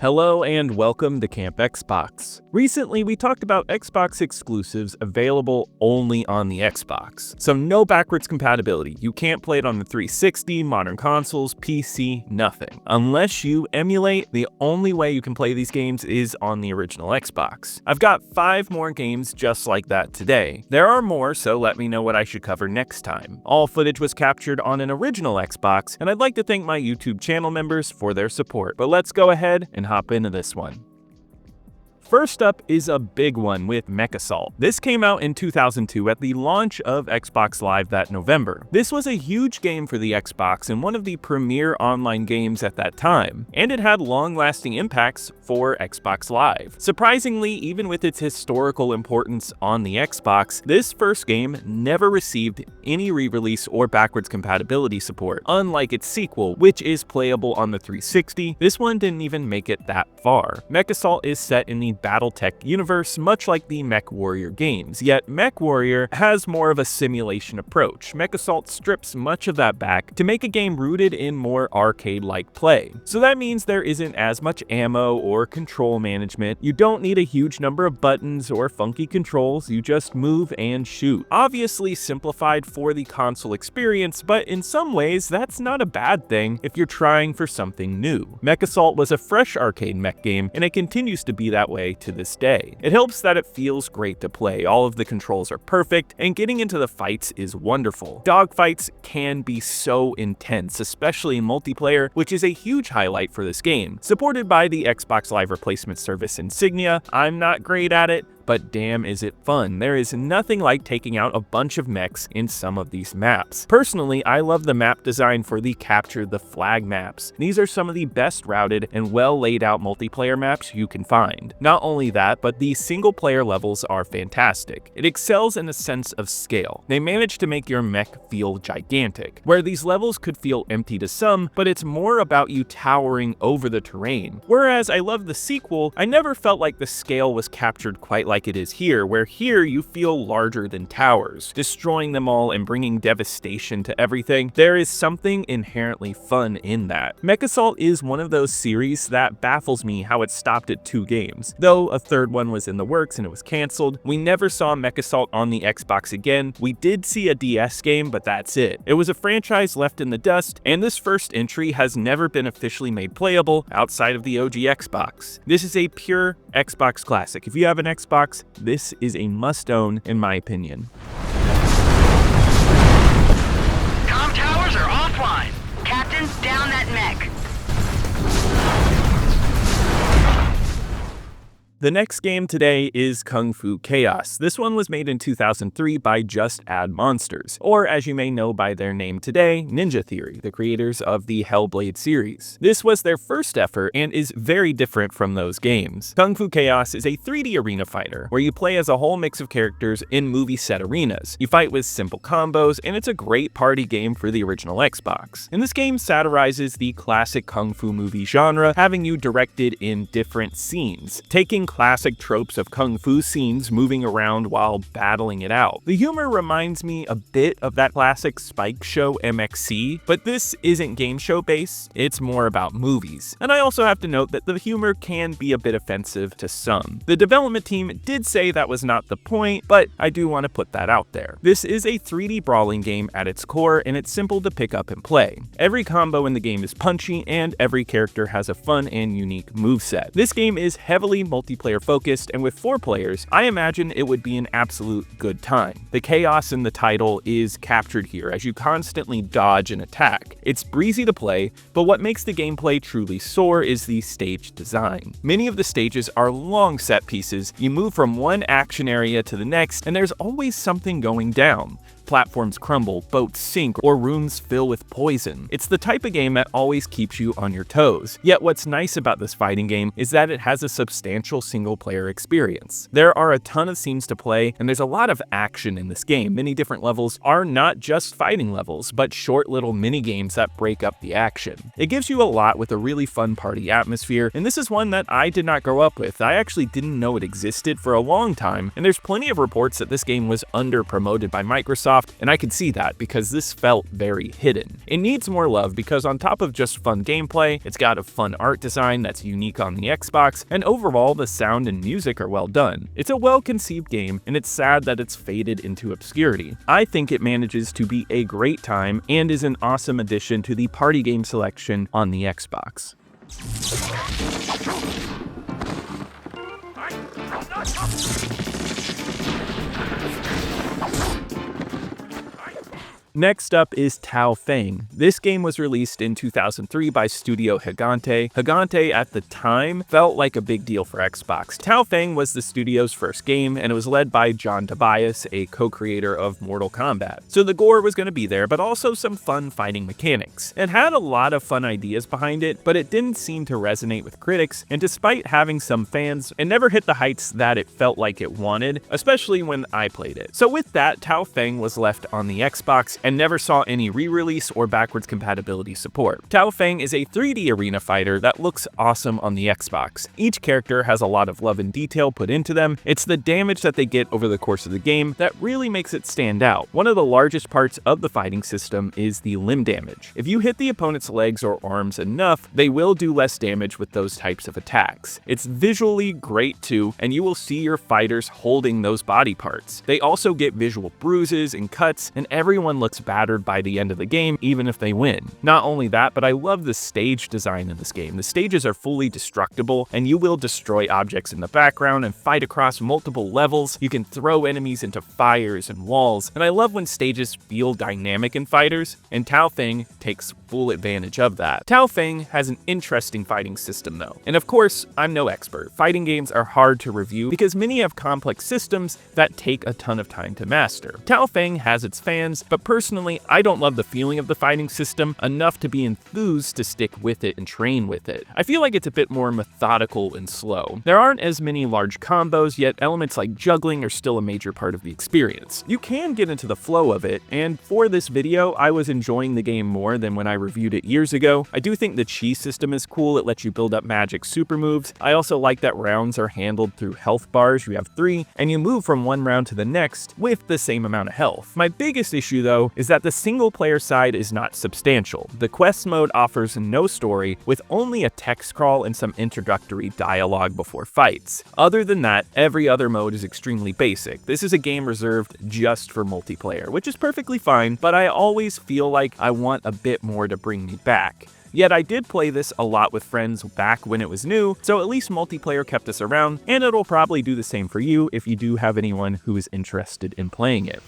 Hello and welcome to Camp Xbox. Recently, we talked about Xbox exclusives available only on the Xbox. So no backwards compatibility. You can't play it on the 360, modern consoles, PC, nothing. Unless you emulate, the only way you can play these games is on the original Xbox. I've got 5 more games just like that today. There are more, so let me know what I should cover next time. All footage was captured on an original Xbox, and I'd like to thank my YouTube channel members for their support. But let's go ahead and hop into this one. First up is a big one with Mechassault. This came out in 2002 at the launch of Xbox Live that November. This was a huge game for the Xbox and one of the premier online games at that time, and it had long-lasting impacts for Xbox Live. Surprisingly, even with its historical importance on the Xbox, this first game never received any re-release or backwards compatibility support. Unlike its sequel, which is playable on the 360, this one didn't even make it that far. Mechassault is set in the Battletech universe, much like the MechWarrior games, yet MechWarrior has more of a simulation approach. Mechassault strips much of that back to make a game rooted in more arcade-like play. So that means there isn't as much ammo or control management, you don't need a huge number of buttons or funky controls, you just move and shoot. Obviously simplified for the console experience, but in some ways that's not a bad thing if you're trying for something new. Mechassault was a fresh arcade mech game, and it continues to be that way to this day. It helps that it feels great to play, all of the controls are perfect, and getting into the fights is wonderful. Dogfights can be so intense, especially in multiplayer, which is a huge highlight for this game. Supported by the Xbox Live replacement service Insignia, I'm not great at it, but damn is it fun. There is nothing like taking out a bunch of mechs in some of these maps. Personally, I love the map design for the Capture the Flag maps. These are some of the best routed and well laid out multiplayer maps you can find. Not only that, but the single player levels are fantastic. It excels in a sense of scale. They manage to make your mech feel gigantic, where these levels could feel empty to some, but it's more about you towering over the terrain. Whereas I love the sequel, I never felt like the scale was captured quite like it is here, where here you feel larger than towers, destroying them all and bringing devastation to everything. There is something inherently fun in that. Mechassault is one of those series that baffles me how it stopped at 2 games. Though a third one was in the works and it was cancelled, we never saw Mechassault on the Xbox again. We did see a DS game, but that's it. It was a franchise left in the dust, and this first entry has never been officially made playable outside of the OG Xbox. This is a pure Xbox classic. If you have an Xbox, this is a must-own in my opinion. Comm towers are offline. Captain, down that mech. The next game today is Kung Fu Chaos. This one was made in 2003 by Just Add Monsters, or as you may know by their name today, Ninja Theory, the creators of the Hellblade series. This was their first effort and is very different from those games. Kung Fu Chaos is a 3D arena fighter, where you play as a whole mix of characters in movie set arenas. You fight with simple combos, and it's a great party game for the original Xbox. And this game satirizes the classic Kung Fu movie genre, having you directed in different scenes, taking classic tropes of Kung Fu scenes moving around while battling it out. The humor reminds me a bit of that classic Spike show MXC, but this isn't game show based, it's more about movies. And I also have to note that the humor can be a bit offensive to some. The development team did say that was not the point, but I do want to put that out there. This is a 3D brawling game at its core, and it's simple to pick up and play. Every combo in the game is punchy, and every character has a fun and unique moveset. This game is heavily multiplayer focused, and with 4 players, I imagine it would be an absolute good time. The chaos in the title is captured here as you constantly dodge and attack. It's breezy to play, but what makes the gameplay truly soar is the stage design. Many of the stages are long set pieces. You move from one action area to the next, and there's always something going down. Platforms crumble, boats sink, or rooms fill with poison. It's the type of game that always keeps you on your toes. Yet what's nice about this fighting game is that it has a substantial single-player experience. There are a ton of scenes to play, and there's a lot of action in this game. Many different levels are not just fighting levels, but short little mini-games that break up the action. It gives you a lot with a really fun party atmosphere, and this is one that I did not grow up with. I actually didn't know it existed for a long time, and there's plenty of reports that this game was under-promoted by Microsoft Microsoft, and I could see that because this felt very hidden. It needs more love because on top of just fun gameplay, it's got a fun art design that's unique on the Xbox, and overall the sound and music are well done. It's a well-conceived game, and it's sad that it's faded into obscurity. I think it manages to be a great time and is an awesome addition to the party game selection on the Xbox. Next up is Tao Feng. This game was released in 2003 by Studio Gigante. Gigante at the time felt like a big deal for Xbox. Tao Feng was the studio's first game, and it was led by John Tobias, a co-creator of Mortal Kombat. So the gore was going to be there, but also some fun fighting mechanics. It had a lot of fun ideas behind it, but it didn't seem to resonate with critics, and despite having some fans, it never hit the heights that it felt like it wanted, especially when I played it. So with that, Tao Feng was left on the Xbox and never saw any re-release or backwards compatibility support. Tao Feng is a 3D arena fighter that looks awesome on the Xbox. Each character has a lot of love and detail put into them. It's the damage that they get over the course of the game that really makes it stand out. One of the largest parts of the fighting system is the limb damage. If you hit the opponent's legs or arms enough, they will do less damage with those types of attacks. It's visually great too, and you will see your fighters holding those body parts. They also get visual bruises and cuts, and everyone looks battered by the end of the game, even if they win. Not only that, but I love the stage design in this game. The stages are fully destructible, and you will destroy objects in the background and fight across multiple levels. You can throw enemies into fires and walls, and I love when stages feel dynamic in fighters, and Tao Feng takes full advantage of that. Tao Feng has an interesting fighting system though, and of course, I'm no expert. Fighting games are hard to review because many have complex systems that take a ton of time to master. Tao Feng has its fans, but personally, I don't love the feeling of the fighting system enough to be enthused to stick with it and train with it. I feel like it's a bit more methodical and slow. There aren't as many large combos, yet elements like juggling are still a major part of the experience. You can get into the flow of it, and for this video, I was enjoying the game more than when I reviewed it years ago. I do think the chi system is cool. It lets you build up magic super moves. I also like that rounds are handled through health bars. You have 3, and you move from one round to the next with the same amount of health. My biggest issue though is that the single player side is not substantial. The quest mode offers no story, with only a text crawl and some introductory dialogue before fights. Other than that, every other mode is extremely basic. This is a game reserved just for multiplayer, which is perfectly fine, but I always feel like I want a bit more to bring me back. Yet I did play this a lot with friends back when it was new, so at least multiplayer kept us around, and it'll probably do the same for you if you do have anyone who is interested in playing it.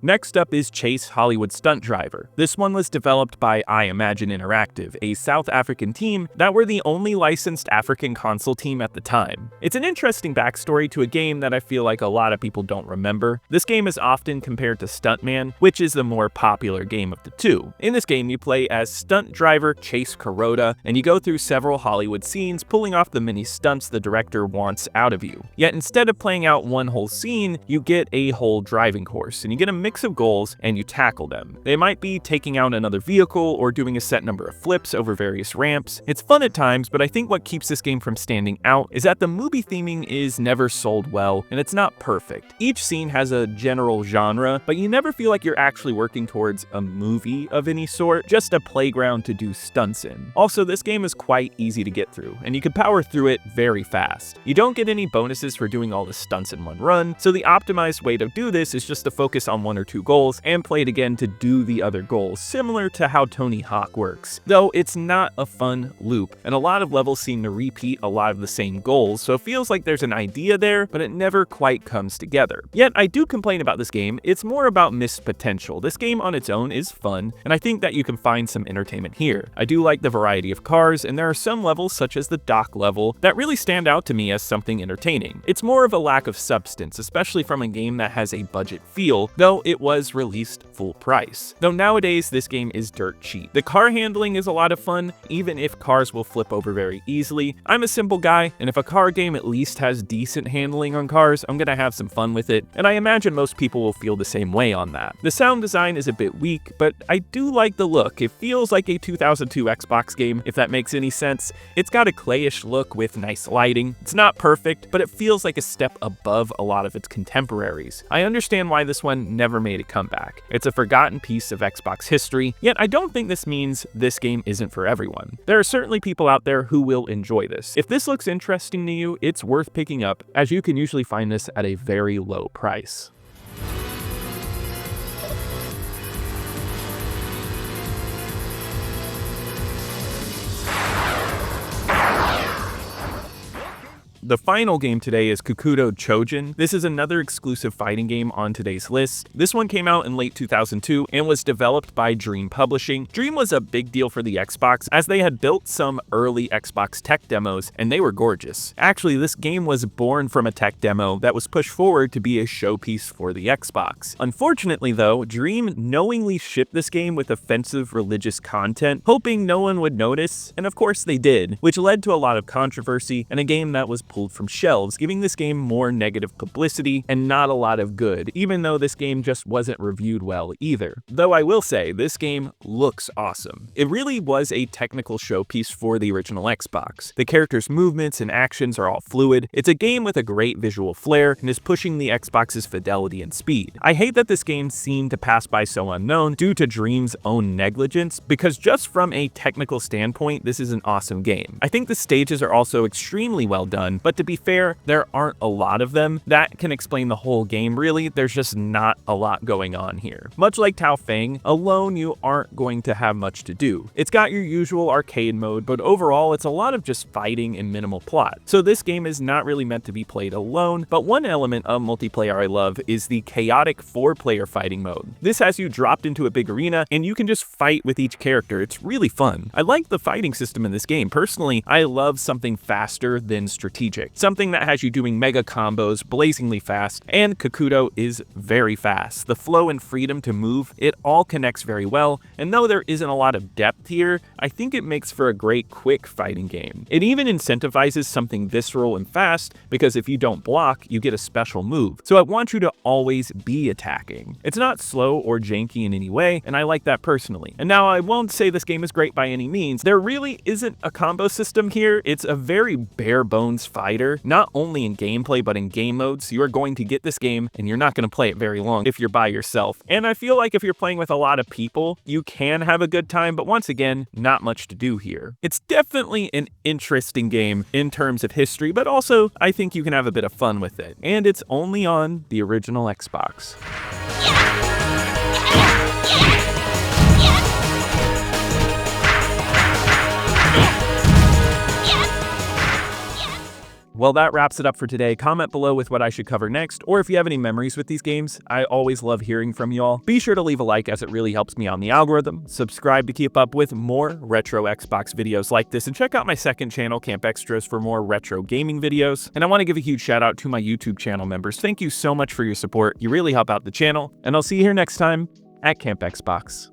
Next up is Chase Hollywood Stunt Driver. This one was developed by I Imagine Interactive, a South African team that were the only licensed African console team at the time. It's an interesting backstory to a game that I feel like a lot of people don't remember. This game is often compared to Stuntman, which is the more popular game of the two. In this game, you play as stunt driver Chase Kuroda, and you go through several Hollywood scenes, pulling off the many stunts the director wants out of you. Yet instead of playing out one whole scene, you get a whole driving course, and you get a mix of goals and you tackle them. They might be taking out another vehicle or doing a set number of flips over various ramps. It's fun at times, but I think what keeps this game from standing out is that the movie theming is never sold well, and it's not perfect. Each scene has a general genre, but you never feel like you're actually working towards a movie of any sort, just a playground to do stunts in. Also, this game is quite easy to get through, and you can power through it very fast. You don't get any bonuses for doing all the stunts in one run, so the optimized way to do this is just to focus on 1 or 2 goals and play it again to do the other goals, similar to how Tony Hawk works. Though it's not a fun loop, and a lot of levels seem to repeat a lot of the same goals, so it feels like there's an idea there, but it never quite comes together. Yet I do complain about this game. It's more about missed potential. This game on its own is fun, and I think that you can find some entertainment here. I do like the variety of cars, and there are some levels, such as the dock level, that really stand out to me as something entertaining. It's more of a lack of substance, especially from a game that has a budget feel, though it was released full price. Though nowadays, this game is dirt cheap. The car handling is a lot of fun, even if cars will flip over very easily. I'm a simple guy, and if a car game at least has decent handling on cars, I'm gonna have some fun with it, and I imagine most people will feel the same way on that. The sound design is a bit weak, but I do like the look. It feels like a 2002 Xbox game, if that makes any sense. It's got a clayish look with nice lighting. It's not perfect, but it feels like a step above a lot of its contemporaries. I understand why this one never made a comeback. It's a forgotten piece of Xbox history, yet I don't think this means this game isn't for everyone. There are certainly people out there who will enjoy this. If this looks interesting to you, it's worth picking up, as you can usually find this at a very low price. The final game today is Kakuto Chojin. This is another exclusive fighting game on today's list. This one came out in late 2002 and was developed by Dream Publishing. Dream was a big deal for the Xbox as they had built some early Xbox tech demos and they were gorgeous. Actually, this game was born from a tech demo that was pushed forward to be a showpiece for the Xbox. Unfortunately though, Dream knowingly shipped this game with offensive religious content, hoping no one would notice, and of course they did, which led to a lot of controversy and a game that was pulled from shelves, giving this game more negative publicity and not a lot of good, even though this game just wasn't reviewed well either. Though I will say, this game looks awesome. It really was a technical showpiece for the original Xbox. The characters' movements and actions are all fluid. It's a game with a great visual flair and is pushing the Xbox's fidelity and speed. I hate that this game seemed to pass by so unknown due to Dream's own negligence, because just from a technical standpoint, this is an awesome game. I think the stages are also extremely well done, but to be fair, there aren't a lot of them. That can explain the whole game, really. There's just not a lot going on here. Much like Tao Feng, alone you aren't going to have much to do. It's got your usual arcade mode, but overall it's a lot of just fighting and minimal plot. So this game is not really meant to be played alone, but one element of multiplayer I love is the chaotic 4-player fighting mode. This has you dropped into a big arena and you can just fight with each character. It's really fun. I like the fighting system in this game. Personally, I love something faster than strategic. Something that has you doing mega combos blazingly fast, and Kakuto is very fast. The flow and freedom to move, it all connects very well, and though there isn't a lot of depth here, I think it makes for a great quick fighting game. It even incentivizes something visceral and fast, because if you don't block, you get a special move. So I want you to always be attacking. It's not slow or janky in any way, and I like that personally. And now I won't say this game is great by any means. There really isn't a combo system here. It's a very bare bones fighter, not only in gameplay but in game modes. You are going to get this game and you're not going to play it very long if you're by yourself. And I feel like if you're playing with a lot of people, you can have a good time, but once again, not much to do here. It's definitely an interesting game in terms of history, but also I think you can have a bit of fun with it. And it's only on the original Xbox. Well, that wraps it up for today. Comment below with what I should cover next, or if you have any memories with these games. I always love hearing from y'all. Be sure to leave a like as it really helps me on the algorithm. Subscribe to keep up with more retro Xbox videos like this, and check out my second channel, Camp Extras, for more retro gaming videos. And I want to give a huge shout out to my YouTube channel members. Thank you so much for your support. You really help out the channel, and I'll see you here next time at Camp Xbox.